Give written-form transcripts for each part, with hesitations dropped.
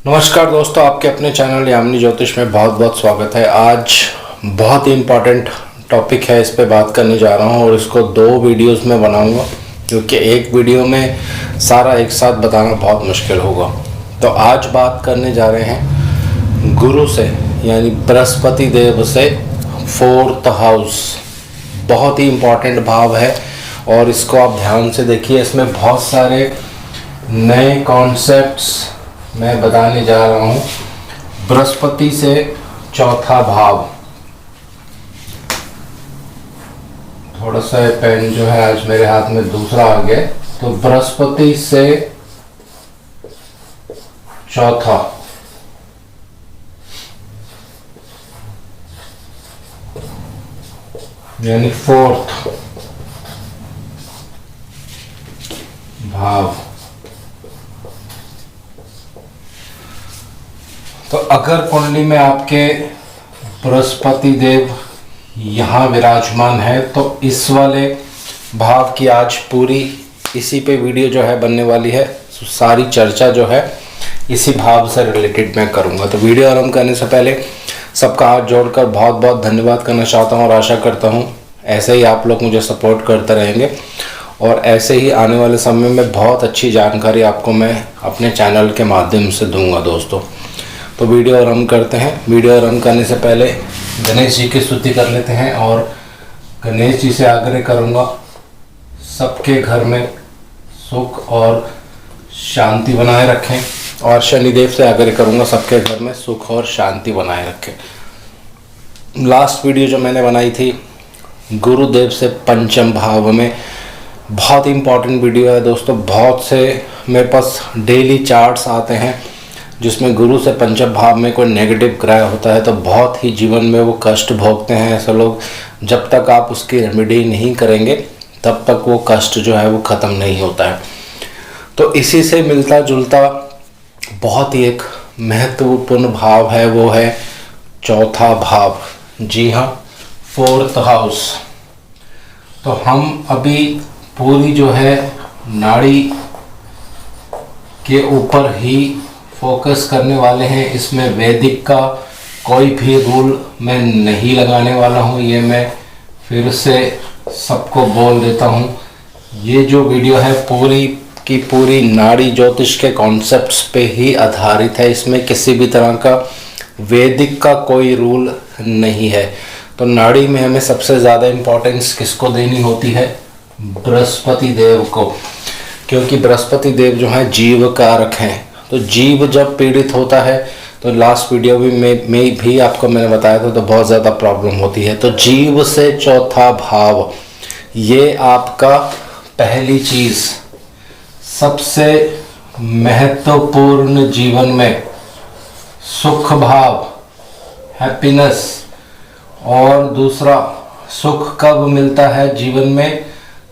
नमस्कार दोस्तों, आपके अपने चैनल यामिनी ज्योतिष में बहुत बहुत स्वागत है। आज बहुत ही इम्पॉर्टेंट टॉपिक है, इस पे बात करने जा रहा हूँ और इसको 2 वीडियोस में बनाऊंगा क्योंकि एक वीडियो में सारा एक साथ बताना बहुत मुश्किल होगा। तो आज बात करने जा रहे हैं गुरु से, यानी बृहस्पति देव से 4th हाउस। बहुत ही इम्पॉर्टेंट भाव है और इसको आप ध्यान से देखिए। इसमें बहुत सारे नए कॉन्सेप्ट्स मैं बताने जा रहा हूँ। बृहस्पति से 4था भाव, थोड़ा सा पेन जो है आज मेरे हाथ में दूसरा आ गया। तो बृहस्पति से 4था, यानी 4th भाव। तो अगर कुंडली में आपके बृहस्पति देव यहाँ विराजमान है तो इस वाले भाव की आज पूरी इसी पे वीडियो जो है बनने वाली है। सारी चर्चा जो है इसी भाव से रिलेटेड मैं करूँगा। तो वीडियो आरंभ करने से पहले सबका हाथ जोड़कर बहुत बहुत धन्यवाद करना चाहता हूँ और आशा करता हूँ ऐसे ही आप लोग मुझे सपोर्ट करते रहेंगे और ऐसे ही आने वाले समय में बहुत अच्छी जानकारी आपको मैं अपने चैनल के माध्यम से दूंगा दोस्तों। तो वीडियो आरंभ करते हैं। वीडियो आरंभ करने से पहले गणेश जी की स्तुति कर लेते हैं और गणेश जी से आग्रह करूंगा सबके घर में सुख और शांति बनाए रखें, और शनिदेव से आग्रह करूंगा सबके घर में सुख और शांति बनाए रखें। लास्ट वीडियो जो मैंने बनाई थी गुरुदेव से 5th भाव में, बहुत इंपॉर्टेंट वीडियो है दोस्तों। बहुत से मेरे पास डेली चार्ट्स आते हैं जिसमें गुरु से 5th भाव में कोई नेगेटिव ग्रह होता है तो बहुत ही जीवन में वो कष्ट भोगते हैं ऐसे लोग। जब तक आप उसकी रेमेडी नहीं करेंगे तब तक वो कष्ट जो है वो ख़त्म नहीं होता है। तो इसी से मिलता जुलता बहुत ही एक महत्वपूर्ण भाव है, वो है 4था भाव। जी हाँ, 4th हाउस। तो हम अभी पूरी जो है नाड़ी के ऊपर ही फोकस करने वाले हैं। इसमें वैदिक का कोई भी रूल मैं नहीं लगाने वाला हूं, ये मैं फिर से सबको बोल देता हूं। ये जो वीडियो है पूरी की पूरी नाड़ी ज्योतिष के कॉन्सेप्ट्स पे ही आधारित है। इसमें किसी भी तरह का वैदिक का कोई रूल नहीं है। तो नाड़ी में हमें सबसे ज़्यादा इम्पोर्टेंस किसको देनी होती है? बृहस्पति देव को, क्योंकि बृहस्पति देव जो है जीव कारक हैं। तो जीव जब पीड़ित होता है तो लास्ट वीडियो में भी आपको मैंने बताया था, तो बहुत ज़्यादा प्रॉब्लम होती है। तो जीव से 4था भाव, ये आपका पहली चीज़ सबसे महत्वपूर्ण जीवन में सुख भाव, हैप्पीनेस। और दूसरा, सुख कब मिलता है जीवन में?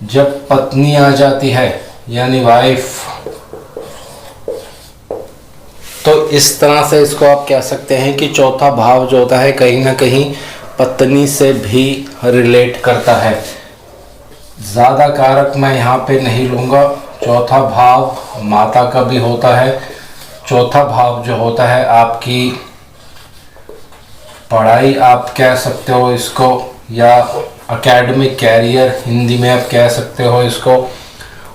जब पत्नी आ जाती है, यानी वाइफ। तो इस तरह से इसको आप कह सकते हैं कि 4था भाव जो होता है कहीं ना कहीं पत्नी से भी रिलेट करता है। ज़्यादा कारक मैं यहाँ पे नहीं लूँगा। 4था भाव माता का भी होता है। 4था भाव जो होता है आपकी पढ़ाई आप कह सकते हो इसको, या एकेडमिक कैरियर हिंदी में आप कह सकते हो इसको।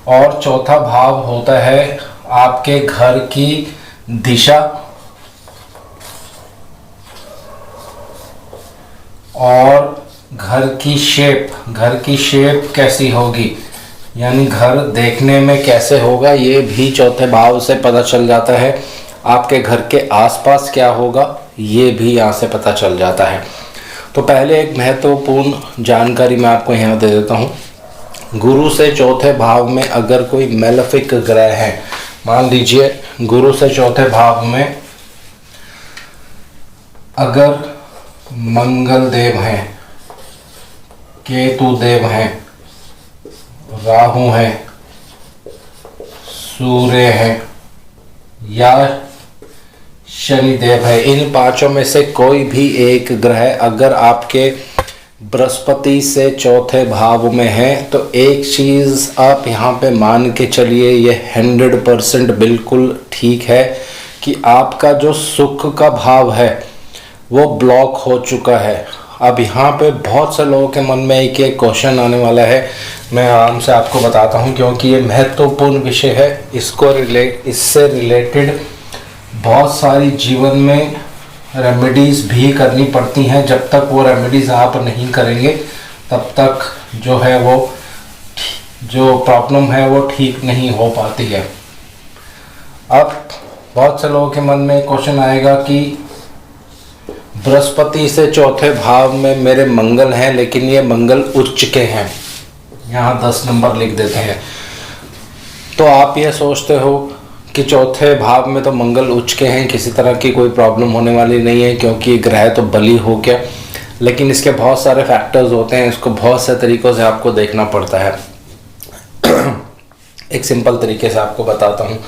और 4था भाव होता है आपके घर की दिशा और घर की शेप। घर की शेप कैसी होगी, यानी घर देखने में कैसे होगा, ये भी 4थे भाव से पता चल जाता है। आपके घर के आसपास क्या होगा, ये भी यहाँ से पता चल जाता है। तो पहले एक महत्वपूर्ण जानकारी मैं आपको यहाँ दे देता हूँ। गुरु से 4थे भाव में अगर कोई मेलेफिक ग्रह है, मान लीजिए गुरु से 4थे भाव में अगर मंगल देव हैं, केतु देव हैं, राहु हैं, सूर्य हैं या शनि देव है, इन 5 में से कोई भी एक ग्रह अगर आपके बृहस्पति से 4थे भाव में है तो एक चीज़ आप यहाँ पे मान के चलिए, ये 100% बिल्कुल ठीक है कि आपका जो सुख का भाव है वो ब्लॉक हो चुका है। अब यहाँ पे बहुत से लोगों के मन में एक क्वेश्चन आने वाला है, मैं आराम से आपको बताता हूँ क्योंकि ये महत्वपूर्ण विषय है। इससे रिलेटेड बहुत सारी जीवन में रेमेडीज़ भी करनी पड़ती हैं। जब तक वो रेमेडीज़ आप नहीं करेंगे तब तक जो है वो जो प्रॉब्लम है वो ठीक नहीं हो पाती है। अब बहुत से लोगों के मन में क्वेश्चन आएगा कि बृहस्पति से चौथे भाव में मेरे मंगल हैं, लेकिन ये मंगल उच्च के हैं, यहाँ 10 नंबर लिख देते हैं। तो आप ये सोचते हो कि चौथे भाव में तो मंगल उच्च के हैं, किसी तरह की कोई प्रॉब्लम होने वाली नहीं है क्योंकि ग्रह तो बली हो गया। लेकिन इसके बहुत सारे फैक्टर्स होते हैं, इसको बहुत से तरीक़ों से आपको देखना पड़ता है। एक सिंपल तरीके से आपको बताता हूँ।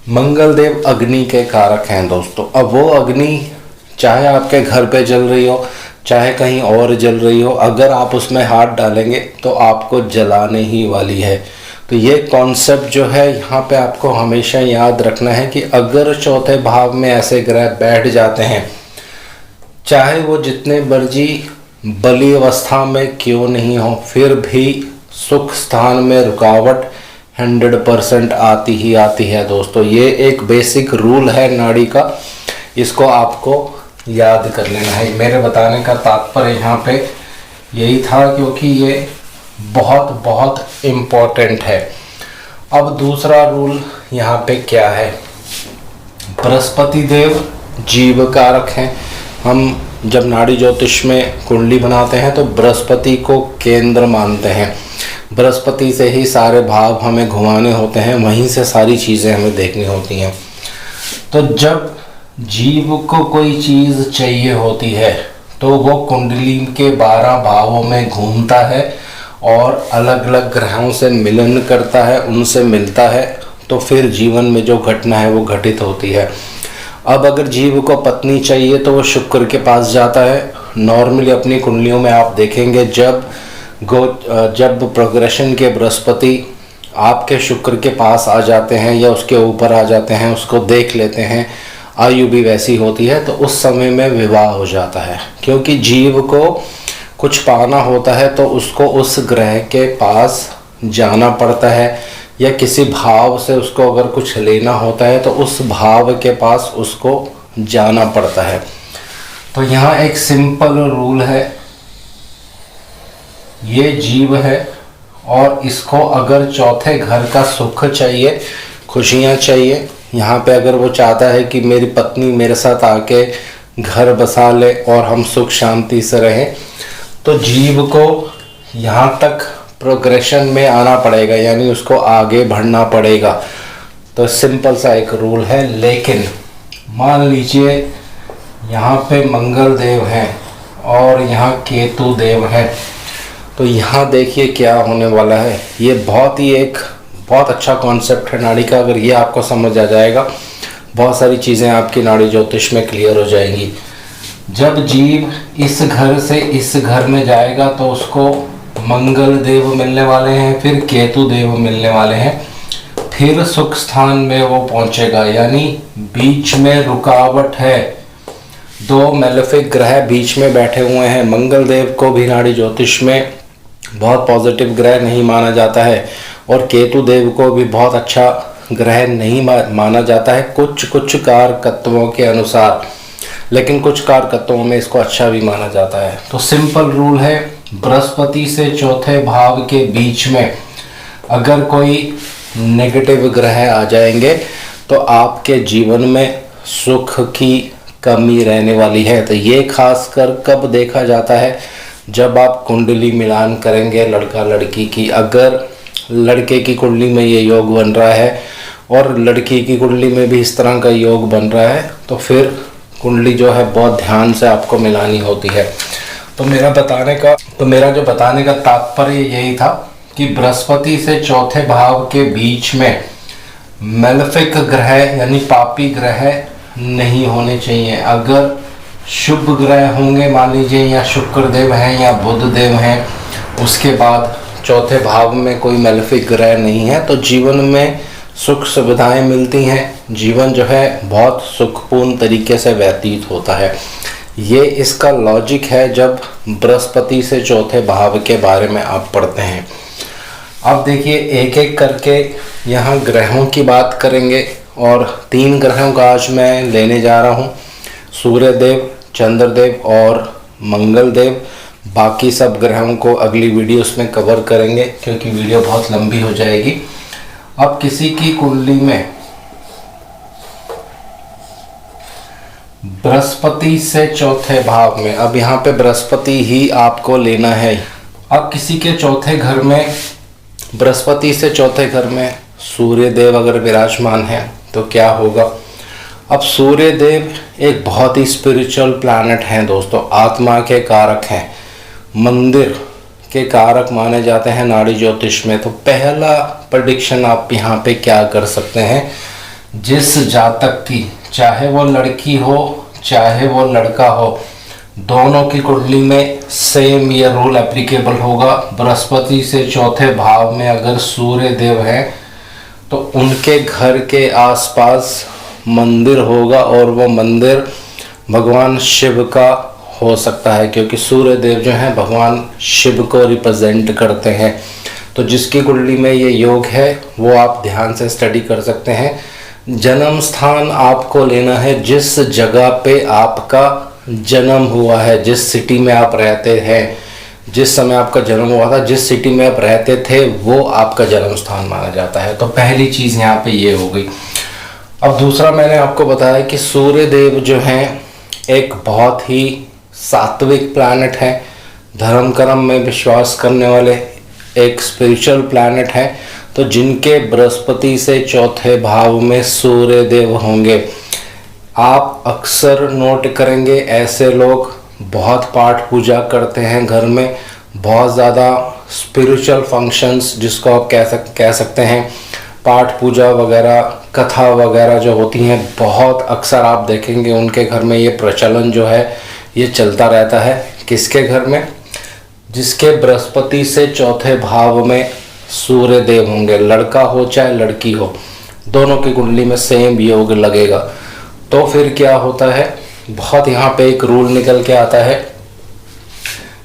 मंगल देव अग्नि के कारक हैं दोस्तों। अब वो अग्नि चाहे आपके घर पे जल रही हो, चाहे कहीं और जल रही हो, अगर आप उसमें हाथ डालेंगे तो आपको जलाने ही वाली है। तो ये कॉन्सेप्ट जो है यहाँ पे आपको हमेशा याद रखना है कि अगर चौथे भाव में ऐसे ग्रह बैठ जाते हैं, चाहे वो जितने मर्जी बली अवस्था में क्यों नहीं हो, फिर भी सुख स्थान में रुकावट 100% आती ही आती है दोस्तों। ये एक बेसिक रूल है नाड़ी का, इसको आपको याद कर लेना है। मेरे बताने का तात्पर्य यहाँ पे यही था क्योंकि ये बहुत बहुत इम्पोर्टेंट है। अब दूसरा रूल यहाँ पे क्या है, बृहस्पति देव जीव कारक हैं। हम जब नाड़ी ज्योतिष में कुंडली बनाते हैं तो बृहस्पति को केंद्र मानते हैं। बृहस्पति से ही सारे भाव हमें घुमाने होते हैं, वहीं से सारी चीज़ें हमें देखनी होती हैं। तो जब जीव को कोई चीज़ चाहिए होती है तो वो कुंडली के 12 भावों में घूमता है और अलग अलग ग्रहों से मिलन करता है, उनसे मिलता है, तो फिर जीवन में जो घटना है वो घटित होती है। अब अगर जीव को पत्नी चाहिए तो वो शुक्र के पास जाता है। नॉर्मली अपनी कुंडलियों में आप देखेंगे जब प्रोग्रेशन के बृहस्पति आपके शुक्र के पास आ जाते हैं या उसके ऊपर आ जाते हैं, उसको देख लेते हैं, आयु भी वैसी होती है, तो उस समय में विवाह हो जाता है। क्योंकि जीव को कुछ पाना होता है तो उसको उस ग्रह के पास जाना पड़ता है, या किसी भाव से उसको अगर कुछ लेना होता है तो उस भाव के पास उसको जाना पड़ता है। तो यहाँ एक सिंपल रूल है, ये जीव है और इसको अगर चौथे घर का सुख चाहिए, खुशियाँ चाहिए, यहाँ पे अगर वो चाहता है कि मेरी पत्नी मेरे साथ आके घर बसा ले और हम सुख शांति से रहें, तो जीव को यहाँ तक प्रोग्रेशन में आना पड़ेगा, यानी उसको आगे बढ़ना पड़ेगा। तो सिंपल सा एक रूल है। लेकिन मान लीजिए यहाँ पे मंगल देव हैं और यहाँ केतु देव है, तो यहाँ देखिए क्या होने वाला है। ये बहुत अच्छा कॉन्सेप्ट है नाड़ी का। अगर ये आपको समझ आ जाएगा, बहुत सारी चीज़ें आपकी नाड़ी ज्योतिष में क्लियर हो जाएंगी। जब जीव इस घर से इस घर में जाएगा तो उसको मंगल देव मिलने वाले हैं, फिर केतु देव मिलने वाले हैं, फिर सुख स्थान में वो पहुंचेगा। यानी बीच में रुकावट है, 2 मेलेफिक ग्रह बीच में बैठे हुए हैं। मंगल देव को भी नाड़ी ज्योतिष में बहुत पॉजिटिव ग्रह नहीं माना जाता है और केतु देव को भी बहुत अच्छा ग्रह नहीं माना जाता है कुछ कारकत्वों के अनुसार, लेकिन कुछ कारकत्वों में इसको अच्छा भी माना जाता है। तो सिंपल रूल है, बृहस्पति से चौथे भाव के बीच में अगर कोई नेगेटिव ग्रह आ जाएंगे तो आपके जीवन में सुख की कमी रहने वाली है। तो ये खासकर कब देखा जाता है, जब आप कुंडली मिलान करेंगे लड़का लड़की की। अगर लड़के की कुंडली में ये योग बन रहा है और लड़की की कुंडली में भी इस तरह का योग बन रहा है, तो फिर कुंडली जो है बहुत ध्यान से आपको मिलानी होती है। तो मेरा जो बताने का तात्पर्य यही था कि बृहस्पति से चौथे भाव के बीच में मेलेफिक ग्रह यानी पापी ग्रह नहीं होने चाहिए। अगर शुभ ग्रह होंगे, मान लीजिए या शुक्र देव हैं या बुध देव हैं, उसके बाद चौथे भाव में कोई मेलेफिक ग्रह नहीं है, तो जीवन में सुख सुविधाएं मिलती हैं, जीवन जो है बहुत सुखपूर्ण तरीके से व्यतीत होता है। ये इसका लॉजिक है जब बृहस्पति से चौथे भाव के बारे में आप पढ़ते हैं। अब देखिए एक एक करके यहाँ ग्रहों की बात करेंगे और 3 ग्रहों का आज मैं लेने जा रहा हूँ, सूर्यदेव, चंद्रदेव और मंगलदेव। बाकी सब ग्रहों को अगली वीडियोस में कवर करेंगे क्योंकि वीडियो बहुत लंबी हो जाएगी। अब किसी की कुंडली में बृहस्पति से चौथे भाव में, अब यहाँ पे बृहस्पति ही आपको लेना है। अब किसी के चौथे घर में, बृहस्पति से चौथे घर में सूर्यदेव अगर विराजमान है तो क्या होगा। अब सूर्यदेव एक बहुत ही स्पिरिचुअल प्लैनेट हैं दोस्तों, आत्मा के कारक हैं, मंदिर के कारक माने जाते हैं नाड़ी ज्योतिष में। तो पहला प्रेडिक्शन आप यहाँ पे क्या कर सकते हैं, जिस जातक की, चाहे वो लड़की हो चाहे वो लड़का हो, दोनों की कुंडली में सेम ये रूल एप्लीकेबल होगा। बृहस्पति से चौथे भाव में अगर सूर्य देव है तो उनके घर के आसपास मंदिर होगा और वो मंदिर भगवान शिव का हो सकता है क्योंकि सूर्य देव जो हैं भगवान शिव को रिप्रेजेंट करते हैं। तो जिसकी कुंडली में ये योग है वो आप ध्यान से स्टडी कर सकते हैं। जन्म स्थान आपको लेना है जिस जगह पे आपका जन्म हुआ है, जिस सिटी में आप रहते हैं, जिस समय आपका जन्म हुआ था, जिस सिटी में आप रहते थे वो आपका जन्म स्थान माना जाता है। तो पहली चीज़ यहाँ पे ये हो गई। अब दूसरा मैंने आपको बताया कि सूर्य देव जो हैं एक बहुत ही सात्विक प्लैनेट है, धर्म कर्म में विश्वास करने वाले एक स्पिरिचुअल प्लैनेट है। तो जिनके बृहस्पति से चौथे भाव में सूर्य देव होंगे, आप अक्सर नोट करेंगे ऐसे लोग बहुत पाठ पूजा करते हैं घर में, बहुत ज़्यादा स्पिरिचुअल फंक्शंस जिसको आप कह सकते हैं, पाठ पूजा वगैरह, कथा वगैरह जो होती हैं, बहुत अक्सर आप देखेंगे उनके घर में ये प्रचलन जो है ये चलता रहता है। किसके घर में, जिसके बृहस्पति से चौथे भाव में सूर्य देव होंगे, लड़का हो चाहे लड़की हो, दोनों की कुंडली में सेम योग लगेगा। तो फिर क्या होता है, बहुत यहाँ पे एक रूल निकल के आता है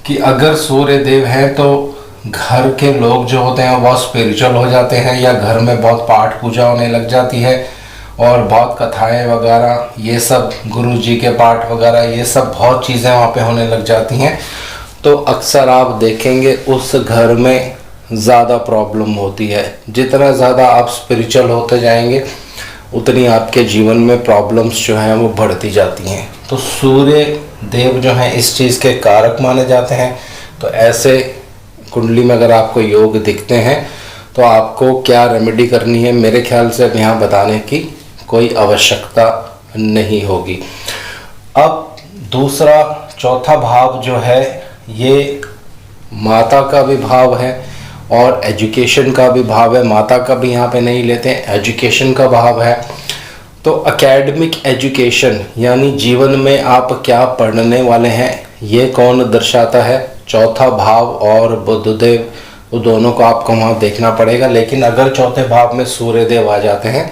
कि अगर सूर्य देव हैं तो घर के लोग जो होते हैं बहुत स्पिरिचुअल हो जाते हैं या घर में बहुत पाठ पूजा होने लग जाती है और बहुत कथाएं वगैरह, ये सब गुरु जी के पाठ वगैरह, ये सब बहुत चीज़ें वहाँ पे होने लग जाती हैं। तो अक्सर आप देखेंगे उस घर में ज़्यादा प्रॉब्लम होती है। जितना ज़्यादा आप स्पिरिचुअल होते जाएंगे उतनी आपके जीवन में प्रॉब्लम्स जो हैं वो बढ़ती जाती हैं। तो सूर्य देव जो हैं इस चीज़ के कारक माने जाते हैं। तो ऐसे कुंडली में अगर आपको योग दिखते हैं तो आपको क्या रेमेडी करनी है, मेरे ख्याल से अब यहाँ बताने की कोई आवश्यकता नहीं होगी। अब दूसरा, चौथा भाव जो है ये माता का भी भाव है और एजुकेशन का भी भाव है। माता का भी यहाँ पे नहीं लेते हैं, एजुकेशन का भाव है। तो एकेडमिक एजुकेशन यानी जीवन में आप क्या पढ़ने वाले हैं ये कौन दर्शाता है, चौथा भाव और बुधदेव, वो दोनों को आपको वहाँ देखना पड़ेगा। लेकिन अगर चौथे भाव में सूर्य देव आ जाते हैं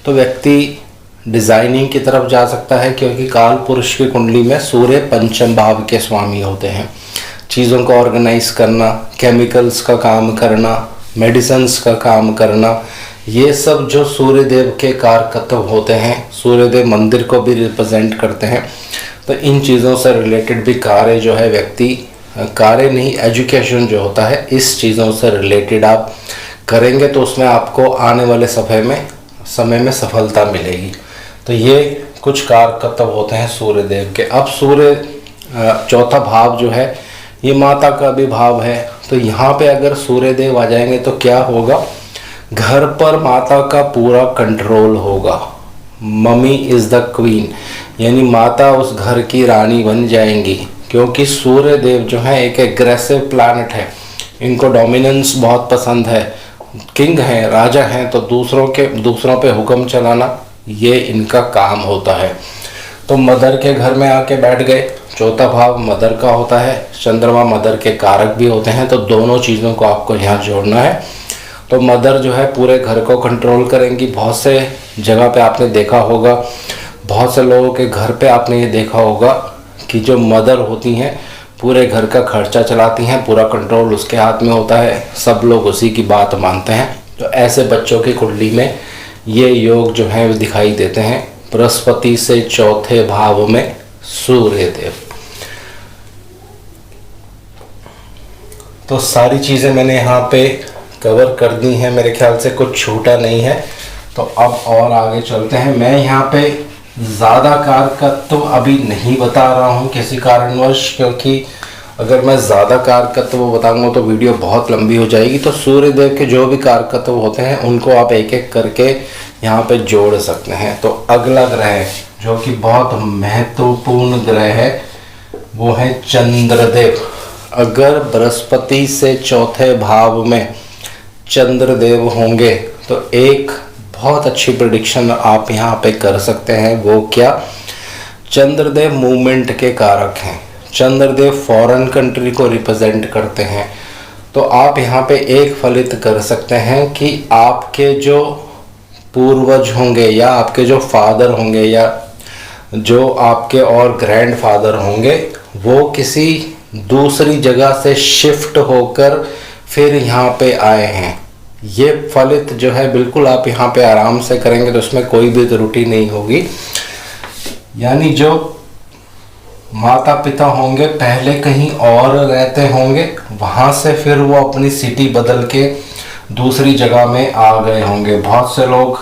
तो व्यक्ति डिज़ाइनिंग की तरफ जा सकता है क्योंकि काल पुरुष की कुंडली में सूर्य पंचम भाव के स्वामी होते हैं। चीज़ों को ऑर्गेनाइज करना, केमिकल्स का काम करना, मेडिसिन्स का काम करना, ये सब जो सूर्य देव के कारकत्व होते हैं, सूर्य देव मंदिर को भी रिप्रेजेंट करते हैं। तो इन चीज़ों से रिलेटेड भी कार्य जो है व्यक्ति, कार्य नहीं एजुकेशन जो होता है, इस चीज़ों से रिलेटेड आप करेंगे तो उसमें आपको आने वाले समय में सफलता मिलेगी। तो ये कुछ कारकत्व होते हैं सूर्य देव के। अब सूर्य चौथा भाव जो है ये माता का भी भाव है। तो यहाँ पे अगर सूर्य देव आ जाएंगे तो क्या होगा, घर पर माता का पूरा कंट्रोल होगा। मम्मी इज़ द क्वीन, यानी माता उस घर की रानी बन जाएंगी क्योंकि सूर्य देव जो है एक एग्रेसिव प्लैनेट है, इनको डोमिनेंस बहुत पसंद है, किंग हैं, राजा हैं, तो दूसरों पे हुक्म चलाना ये इनका काम होता है। तो मदर के घर में आके बैठ गए, चौथा भाव मदर का होता है, चंद्रमा मदर के कारक भी होते हैं। तो दोनों चीज़ों को आपको यहाँ जोड़ना है। तो तो मदर जो है पूरे घर को कंट्रोल करेंगी। बहुत से जगह पे आपने देखा होगा, बहुत से लोगों के घर पे आपने ये देखा होगा कि जो मदर होती हैं पूरे घर का खर्चा चलाती हैं, पूरा कंट्रोल उसके हाथ में होता है, सब लोग उसी की बात मानते हैं। तो ऐसे बच्चों की कुंडली में ये योग जो है वो दिखाई देते हैं। बृहस्पति से चौथे भाव में सूर्य देव। तो सारी चीज़ें मैंने यहाँ पे कवर कर दी हैं, मेरे ख्याल से कुछ छूटा नहीं है। तो अब और आगे चलते हैं। मैं यहाँ पे ज़्यादा कारकत्व अभी नहीं बता रहा हूँ किसी कारणवश, क्योंकि अगर मैं ज़्यादा कारकत्व बताऊँगा तो वीडियो बहुत लंबी हो जाएगी। तो सूर्यदेव के जो भी कारकत्व होते हैं उनको आप एक एक करके यहाँ पे जोड़ सकते हैं। तो अगला ग्रह जो कि बहुत महत्वपूर्ण ग्रह है वो है चंद्रदेव। अगर बृहस्पति से चौथे भाव में चंद्रदेव होंगे तो एक बहुत अच्छी प्रेडिक्शन आप यहाँ पे कर सकते हैं। वो क्या? चंद्रदेव मूवमेंट के कारक हैं। चंद्रदेव फॉरेन कंट्री को रिप्रेजेंट करते हैं। तो आप यहाँ पे एक फलित कर सकते हैं कि आपके जो पूर्वज होंगे या आपके जो फादर होंगे या जो आपके और ग्रैंड फादर होंगे वो किसी दूसरी जगह से शिफ्ट होकर फिर यहाँ पे आए हैं। ये फलित जो है बिल्कुल आप यहाँ पे आराम से करेंगे तो उसमें कोई भी त्रुटि नहीं होगी। यानी जो माता पिता होंगे पहले कहीं और रहते होंगे, वहाँ से फिर वो अपनी सिटी बदल के दूसरी जगह में आ गए होंगे। बहुत से लोग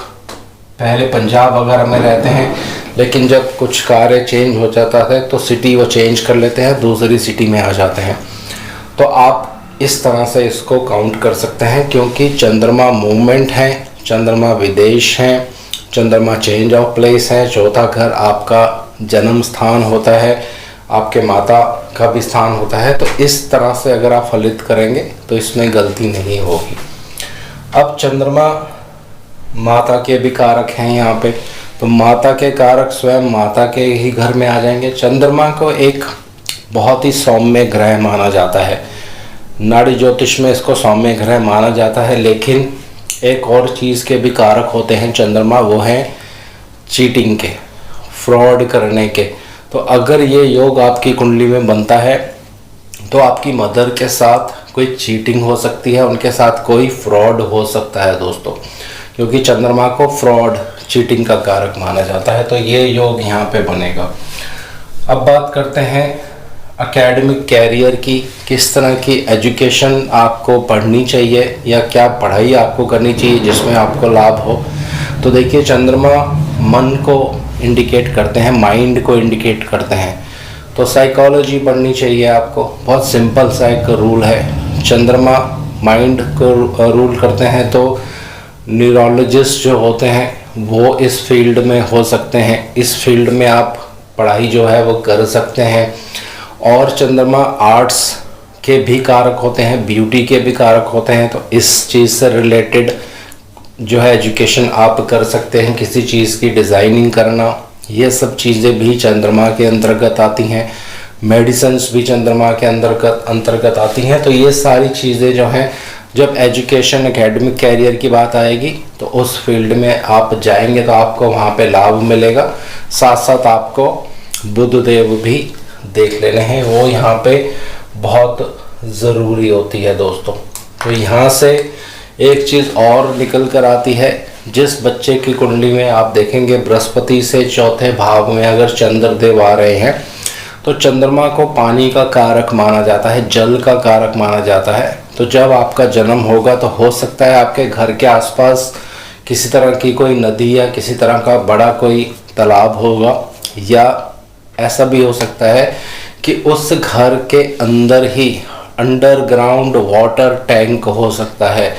पहले पंजाब वगैरह में रहते हैं, लेकिन जब कुछ कार्य चेंज हो जाता है तो सिटी वो चेंज कर लेते हैं, दूसरी सिटी में आ जाते हैं। तो आप इस तरह से इसको काउंट कर सकते हैं, क्योंकि चंद्रमा मूवमेंट है, चंद्रमा विदेश है, चंद्रमा चेंज ऑफ प्लेस है। चौथा घर आपका जन्म स्थान होता है, आपके माता का भी स्थान होता है। तो इस तरह से अगर आप फलित करेंगे तो इसमें गलती नहीं होगी। अब चंद्रमा माता के भी कारक हैं यहाँ पे, तो माता के कारक स्वयं माता के ही घर में आ जाएंगे। चंद्रमा को एक बहुत ही सौम्य ग्रह माना जाता है, नाड़ी ज्योतिष में इसको सौम्य ग्रह माना जाता है। लेकिन एक और चीज़ के भी कारक होते हैं चंद्रमा, वो हैं चीटिंग के, फ्रॉड करने के। तो अगर ये योग आपकी कुंडली में बनता है तो आपकी मदर के साथ कोई चीटिंग हो सकती है, उनके साथ कोई फ्रॉड हो सकता है दोस्तों, क्योंकि चंद्रमा को फ्रॉड चीटिंग का कारक माना जाता है। तो ये योग यहाँ पे बनेगा। अब बात करते हैं एकेडमिक कैरियर की, किस तरह की एजुकेशन आपको पढ़नी चाहिए या क्या पढ़ाई आपको करनी चाहिए जिसमें आपको लाभ हो। तो देखिए, चंद्रमा मन को इंडिकेट करते हैं, माइंड को इंडिकेट करते हैं। तो साइकोलॉजी पढ़नी चाहिए आपको। बहुत सिंपल सा एक रूल है, चंद्रमा माइंड को रूल करते हैं। तो न्यूरोलॉजिस्ट जो होते हैं वो इस फील्ड में हो सकते हैं, इस फील्ड में आप पढ़ाई जो है वो कर सकते हैं। और चंद्रमा आर्ट्स के भी कारक होते हैं, ब्यूटी के भी कारक होते हैं। तो इस चीज़ से रिलेटेड जो है एजुकेशन आप कर सकते हैं, किसी चीज़ की डिज़ाइनिंग करना, ये सब चीज़ें भी चंद्रमा के अंतर्गत आती हैं। मेडिसिन्स भी चंद्रमा के अंतर्गत आती हैं। तो ये सारी चीज़ें जो हैं, जब एजुकेशन एकेडमिक कैरियर की बात आएगी तो उस फील्ड में आप जाएंगे तो आपको वहाँ पे लाभ मिलेगा। साथ साथ आपको बुध देव भी देख लेने हैं, वो यहाँ पे बहुत ज़रूरी होती है दोस्तों। तो यहाँ से एक चीज़ और निकल कर आती है, जिस बच्चे की कुंडली में आप देखेंगे बृहस्पति से चौथे भाव में अगर चंद्रदेव आ रहे हैं तो चंद्रमा को पानी का कारक माना जाता है, जल का कारक माना जाता है। तो जब आपका जन्म होगा तो हो सकता है आपके घर के आसपास किसी तरह की कोई नदी या किसी तरह का बड़ा कोई तालाब होगा, या ऐसा भी हो सकता है कि उस घर के अंदर ही अंडरग्राउंड वाटर टैंक हो सकता है।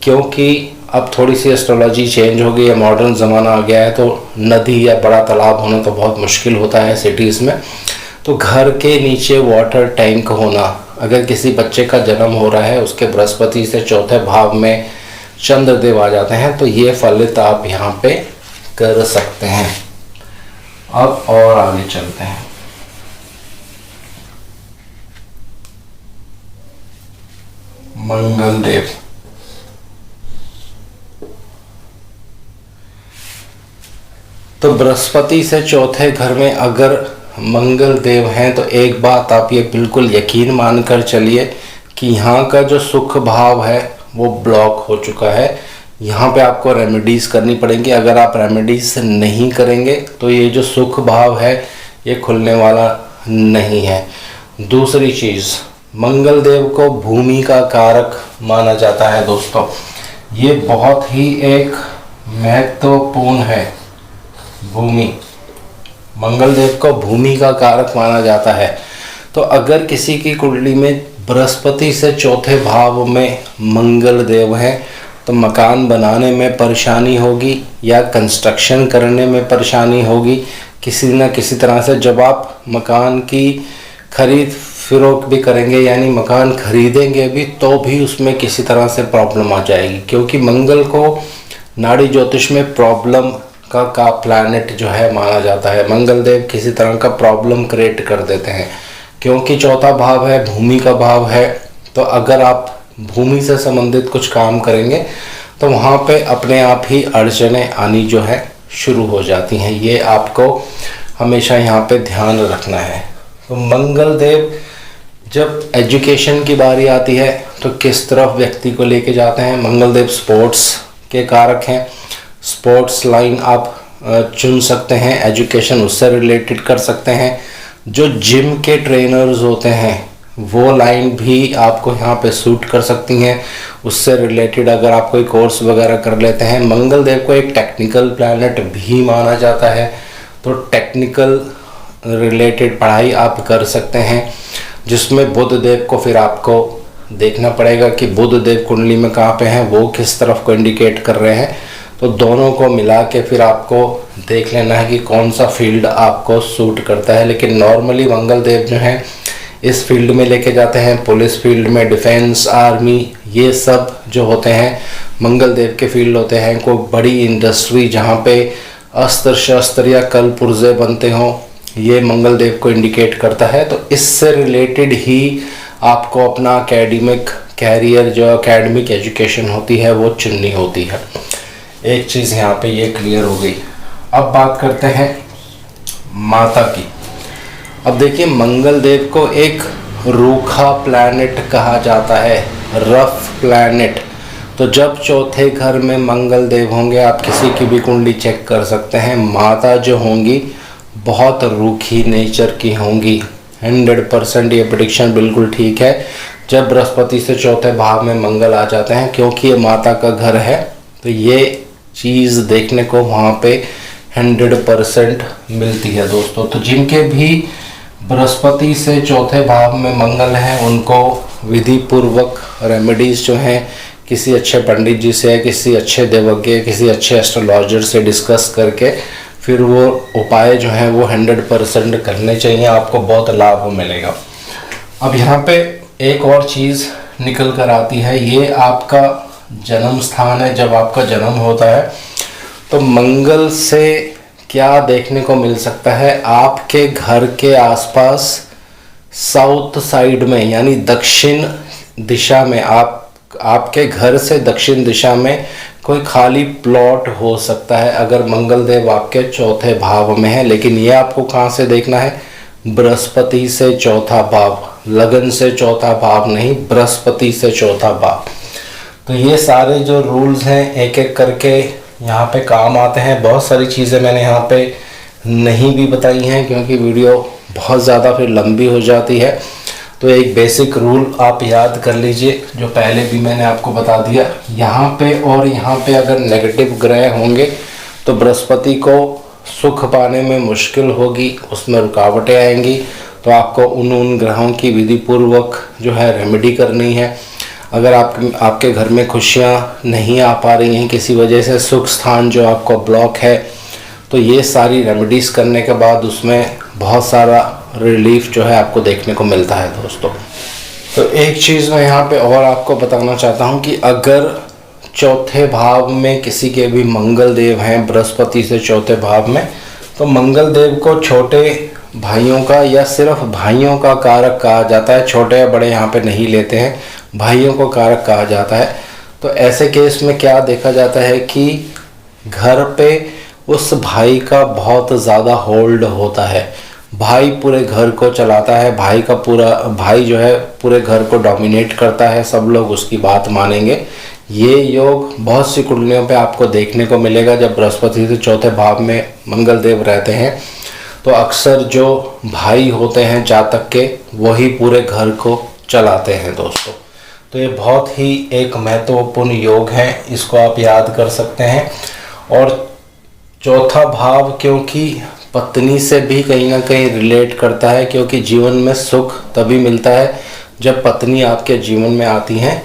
क्योंकि अब थोड़ी सी एस्ट्रोलॉजी चेंज हो गई है, मॉडर्न ज़माना आ गया है, तो नदी या बड़ा तालाब होना तो बहुत मुश्किल होता है सिटीज़ में। तो घर के नीचे वाटर टैंक होना, अगर किसी बच्चे का जन्म हो रहा है, उसके बृहस्पति से चौथे भाव में चंद्रदेव आ जाते हैं, तो ये फलित आप यहाँ पे कर सकते हैं। अब और आगे चलते हैं। मंगल देव, तो बृहस्पति से चौथे घर में अगर मंगल देव हैं तो एक बात आप ये बिल्कुल यकीन मानकर चलिए कि यहाँ का जो सुख भाव है वो ब्लॉक हो चुका है। यहाँ पे आपको रेमेडीज़ करनी पड़ेंगी। अगर आप रेमेडीज़ नहीं करेंगे तो ये जो सुख भाव है ये खुलने वाला नहीं है। दूसरी चीज़, मंगल देव को भूमि का कारक माना जाता है दोस्तों। ये बहुत ही एक महत्वपूर्ण है। भूमि, मंगल देव को भूमि का कारक माना जाता है। तो अगर किसी की कुंडली में बृहस्पति से चौथे भाव में मंगल देव है तो मकान बनाने में परेशानी होगी या कंस्ट्रक्शन करने में परेशानी होगी किसी न किसी तरह से। जब आप मकान की खरीद फरोख्त भी करेंगे यानी मकान खरीदेंगे भी तो भी उसमें किसी तरह से प्रॉब्लम आ जाएगी, क्योंकि मंगल को नाड़ी ज्योतिष में प्रॉब्लम का प्लैनेट जो है माना जाता है। मंगल देव किसी तरह का प्रॉब्लम क्रिएट कर देते हैं, क्योंकि चौथा भाव है, भूमि का भाव है। तो अगर आप भूमि से संबंधित कुछ काम करेंगे तो वहाँ पे अपने आप ही अड़चने आनी जो है शुरू हो जाती हैं। ये आपको हमेशा यहाँ पे ध्यान रखना है। तो मंगल देव जब एजुकेशन की बारी आती है तो किस तरफ व्यक्ति को लेके जाते हैं। मंगल देव स्पोर्ट्स के कारक हैं। स्पोर्ट्स लाइन आप चुन सकते हैं, एजुकेशन उससे रिलेटेड कर सकते हैं। जो जिम के ट्रेनर्स होते हैं वो लाइन भी आपको यहाँ पे सूट कर सकती हैं। उससे रिलेटेड अगर आप कोई कोर्स वगैरह कर लेते हैं। मंगल देव को एक टेक्निकल प्लैनेट भी माना जाता है, तो टेक्निकल रिलेटेड पढ़ाई आप कर सकते हैं, जिसमें बुध देव को फिर आपको देखना पड़ेगा कि बुध देव कुंडली में कहाँ पे हैं, वो किस तरफ को इंडिकेट कर रहे हैं। तो दोनों को मिला के फिर आपको देख लेना है कि कौन सा फील्ड आपको सूट करता है। लेकिन नॉर्मली मंगल देव जो हैं इस फील्ड में लेके जाते हैं, पुलिस फील्ड में, डिफेंस, आर्मी, ये सब जो होते हैं मंगल देव के फील्ड होते हैं। कोई बड़ी इंडस्ट्री जहाँ पे अस्त्र शस्त्र या कल पुर्जे बनते हों, ये मंगल देव को इंडिकेट करता है। तो इससे रिलेटेड ही आपको अपना एकेडमिक कैरियर, जो एकेडमिक एजुकेशन होती है वो चुननी होती है। एक चीज़ यहाँ पे ये क्लियर हो गई। अब बात करते हैं माता की। अब देखिए, मंगल देव को एक रूखा प्लैनेट कहा जाता है, रफ प्लैनेट। तो जब चौथे घर में मंगल देव होंगे, आप किसी की भी कुंडली चेक कर सकते हैं, माता जो होंगी बहुत रूखी नेचर की होंगी। 100% ये प्रेडिक्शन बिल्कुल ठीक है। जब बृहस्पति से चौथे भाव में मंगल आ जाते हैं, क्योंकि ये माता का घर है, तो ये चीज़ देखने को वहाँ पे 100% मिलती है दोस्तों। तो जिनके भी बृहस्पति से चौथे भाव में मंगल हैं, उनको विधि पूर्वक रेमेडीज़ जो हैं किसी अच्छे पंडित जी से, किसी अच्छे देवज्ञ, किसी अच्छे एस्ट्रोलॉजर से डिस्कस करके फिर वो उपाय जो हैं वो 100% करने चाहिए। आपको बहुत लाभ मिलेगा। अब यहाँ पे एक और चीज़ निकल कर आती है, ये आपका जन्म स्थान है। जब आपका जन्म होता है तो मंगल से क्या देखने को मिल सकता है, आपके घर के आसपास साउथ साइड में यानी दक्षिण दिशा में, आपके घर से दक्षिण दिशा में कोई खाली प्लॉट हो सकता है अगर मंगल देव आपके चौथे भाव में है। लेकिन ये आपको कहाँ से देखना है, बृहस्पति से चौथा भाव, लगन से चौथा भाव नहीं, बृहस्पति से चौथा भाव। तो ये सारे जो रूल्स हैं एक एक करके यहाँ पे काम आते हैं। बहुत सारी चीज़ें मैंने यहाँ पे नहीं भी बताई हैं, क्योंकि वीडियो बहुत ज़्यादा फिर लंबी हो जाती है। तो एक बेसिक रूल आप याद कर लीजिए, जो पहले भी मैंने आपको बता दिया। यहाँ पे और यहाँ पे अगर नेगेटिव ग्रह होंगे तो बृहस्पति को सुख पाने में मुश्किल होगी, उसमें रुकावटें आएंगी। तो आपको उन ग्रहों की विधि पूर्वक जो है रेमेडी करनी है। अगर आपके घर में खुशियाँ नहीं आ पा रही हैं किसी वजह से, सुख स्थान जो आपको ब्लॉक है, तो ये सारी रेमेडीज़ करने के बाद उसमें बहुत सारा रिलीफ जो है आपको देखने को मिलता है दोस्तों। तो एक चीज़ मैं यहाँ पे और आपको बताना चाहता हूँ कि अगर चौथे भाव में किसी के भी मंगल देव हैं बृहस्पति से चौथे भाव में, तो मंगल देव को छोटे भाइयों का या सिर्फ भाइयों का कारक कहा जाता है। छोटे या बड़े यहाँ पे नहीं लेते हैं, भाइयों को कारक कहा जाता है। तो ऐसे केस में क्या देखा जाता है कि घर पे उस भाई का बहुत ज़्यादा होल्ड होता है। भाई पूरे घर को चलाता है, भाई जो है पूरे घर को डोमिनेट करता है, सब लोग उसकी बात मानेंगे। ये योग बहुत सी कुंडलियों पे आपको देखने को मिलेगा। जब बृहस्पति से चौथे भाव में मंगल देव रहते हैं तो अक्सर जो भाई होते हैं जातक के, वही पूरे घर को चलाते हैं दोस्तों। तो ये बहुत ही एक महत्वपूर्ण योग है, इसको आप याद कर सकते हैं। और चौथा भाव क्योंकि पत्नी से भी कहीं ना कहीं रिलेट करता है, क्योंकि जीवन में सुख तभी मिलता है जब पत्नी आपके जीवन में आती हैं।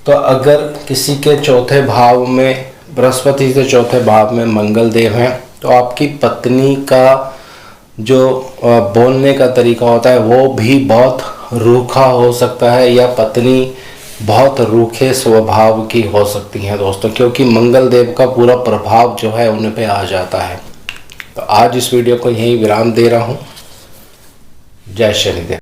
तो अगर किसी के चौथे भाव में, बृहस्पति से चौथे भाव में मंगल देव हैं, तो आपकी पत्नी का जो बोलने का तरीका होता है वो भी बहुत रूखा हो सकता है, या पत्नी बहुत रूखे स्वभाव की हो सकती हैं दोस्तों, क्योंकि मंगल देव का पूरा प्रभाव जो है उन पे आ जाता है। तो आज इस वीडियो को यहीं विराम दे रहा हूँ। जय शनिदेव।